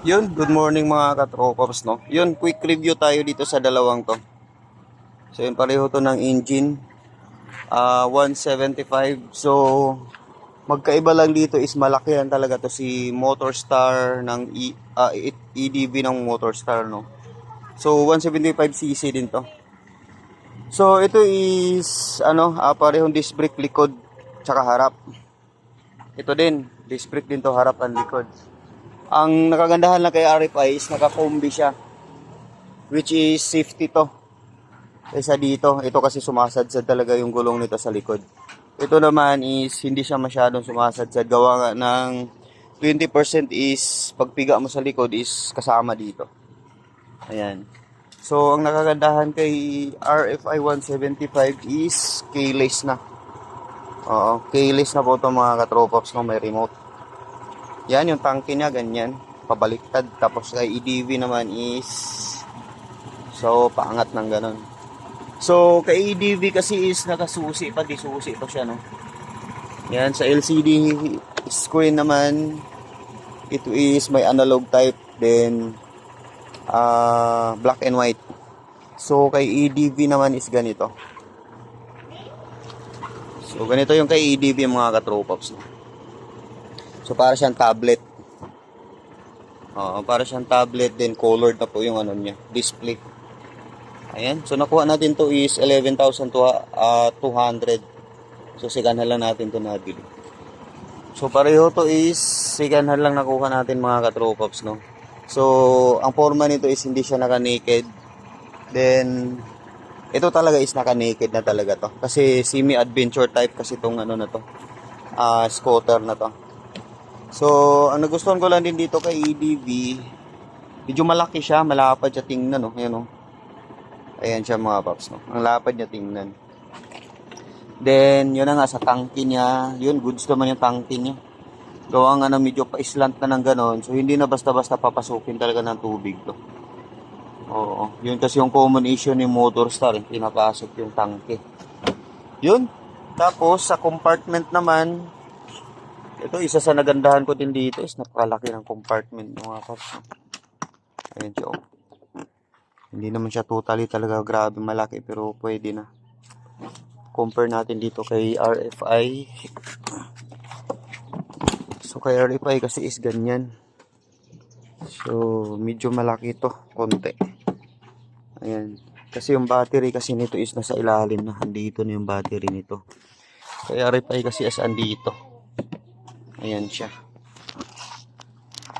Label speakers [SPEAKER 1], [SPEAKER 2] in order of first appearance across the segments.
[SPEAKER 1] Yun, good morning mga katropops, no? Yun, quick review tayo dito sa dalawang to. So yun, pareho to ng engine. 175. So, magkaiba lang dito is malaki yan talaga to si Motorstar ng EDV ng Motorstar, no? So, 175cc din to. So, ito is, parehong disc brake likod, tsaka harap. Ito din, disc brake din to, harap and likod. Ang nakagandahan lang kay RFI is naka-combi siya, which is safety to. Kaysa dito, ito kasi sumasadsad talaga yung gulong nito sa likod. Ito naman is hindi siya masyadong sumasadsad. Gawa nga ng 20% is pagpiga mo sa likod is kasama dito. Ayan. So, ang nakagandahan kay RFI 175 is keyless na. Oo, keyless na po ito mga katropops no, may remote. Yan, yung tangke niya, ganyan. Pabaliktad. Tapos kay EDV naman is so, paangat ng ganon. So, kay EDV kasi is nakasusi pa. Disusi pa siya, no? Yan, sa LCD screen naman, ito is may analog type. Then, black and white. So, kay EDV naman is ganito. So, ganito yung kay EDV mga katropops, no? So, para siyang tablet. Para siyang tablet, then colored na po yung ano niya, display. Ayan. So, nakuha natin to is 11,200. So, siganhan lang natin to nabili. So, pareho to is siganhan lang nakuha natin mga katropops, no? So, ang forma nito is hindi siya naka-naked. Then, ito talaga is naka-naked na talaga to. Kasi semi-adventure type kasi itong ano na to. Scooter na to. So, ang nagustuhan ko lang din dito kay EDV, medyo malaki siya, malapad siya tingnan, no? Ayan, no? Ayan siya mga paps, no? Ang lapad niya tingnan. Then, yun na nga sa tangke niya, yun, goods naman yung tangke niya. Gawa nga na medyo pa-slant na ng ganon, so hindi na basta-basta papasukin talaga ng tubig to. Oo, yun kasi yung common issue ni Motorstar, pinapasok yung tangke. Yun, tapos sa compartment naman, ito, isa sa nagandahan ko din dito is napakalaki ng compartment ng mga paps. Ayan siya, oh. Hindi naman siya totally talaga grabe malaki pero pwede na. Compare natin dito kay RFI. So, kay RFI kasi is ganyan. So, medyo malaki to, konti. Ayan. Kasi yung battery kasi nito is nasa ilalim na. Andito na yung battery nito. Kay RFI kasi as andito. Ayan siya.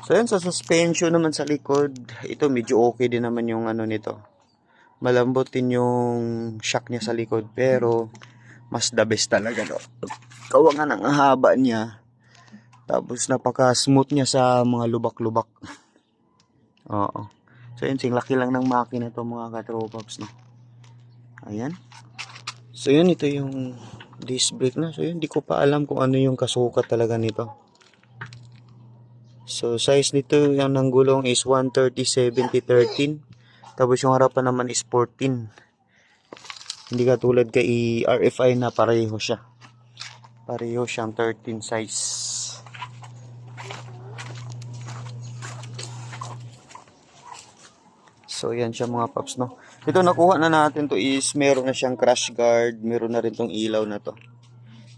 [SPEAKER 1] So, yan sa suspension naman sa likod. Ito, medyo okay din naman yung ano nito. Malambot din yung shock niya sa likod. Pero, mas the best talaga, no? Kawa nga ng haba niya. Tapos, napaka-smooth niya sa mga lubak-lubak. Oo. So, yun, sing laki lang ng makina to mga katropops, no? Ayan. So, yun, ito yung disc brake na. So, yun, di ko pa alam kung ano yung kasukat talaga nito. So, size nito, yung ng gulong is 130/70/13. Tapos, yung harapan naman is 14. Hindi katulad kay RFI na pareho siya. Pareho siyang 13 size. So, yan siya mga paps, no? Ito, nakuha na natin to is meron na siyang crash guard. Meron na rin tong ilaw na to.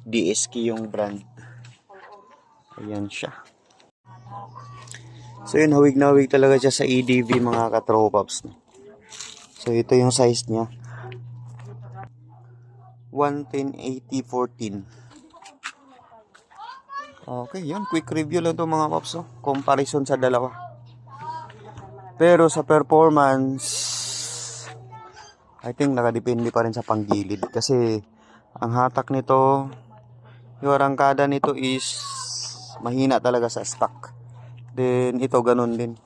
[SPEAKER 1] DSK yung brand. Ayan siya. So, yun, hawig na hawig talaga siya sa EDV mga katropaps, no? So, ito yung size niya. 110/80/14. Okay, yun. Quick review lang to mga paps, no? Comparison sa dalawa. Pero sa performance, I think nakadepende pa rin sa panggilid. Kasi ang hatak nito, yung arangkada nito is mahina talaga sa stock. Then ito ganun din.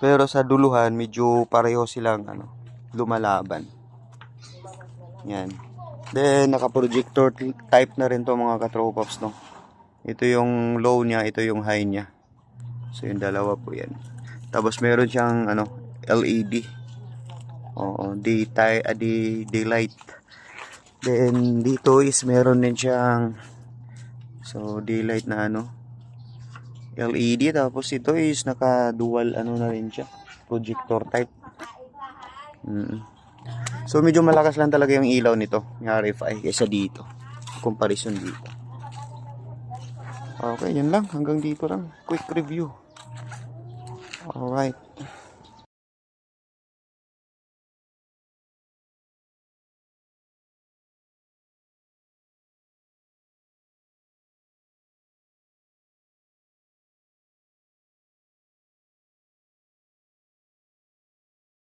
[SPEAKER 1] Pero sa duluhan, medyo pareho silang lumalaban. Yan. Then naka-projector type na rin to mga katropops, no? Ito yung low niya, ito yung high niya. So yung dalawa po yan. Tapos meron siyang LED. Oo, daylight. Then dito is meron din siyang daylight na LED, tapos ito is naka dual na rin siya, projector type. So medyo malakas lang talaga yung ilaw nito, yung RFI, kaysa dito, comparison dito. Okay, yun lang, hanggang dito lang, quick review. Alright.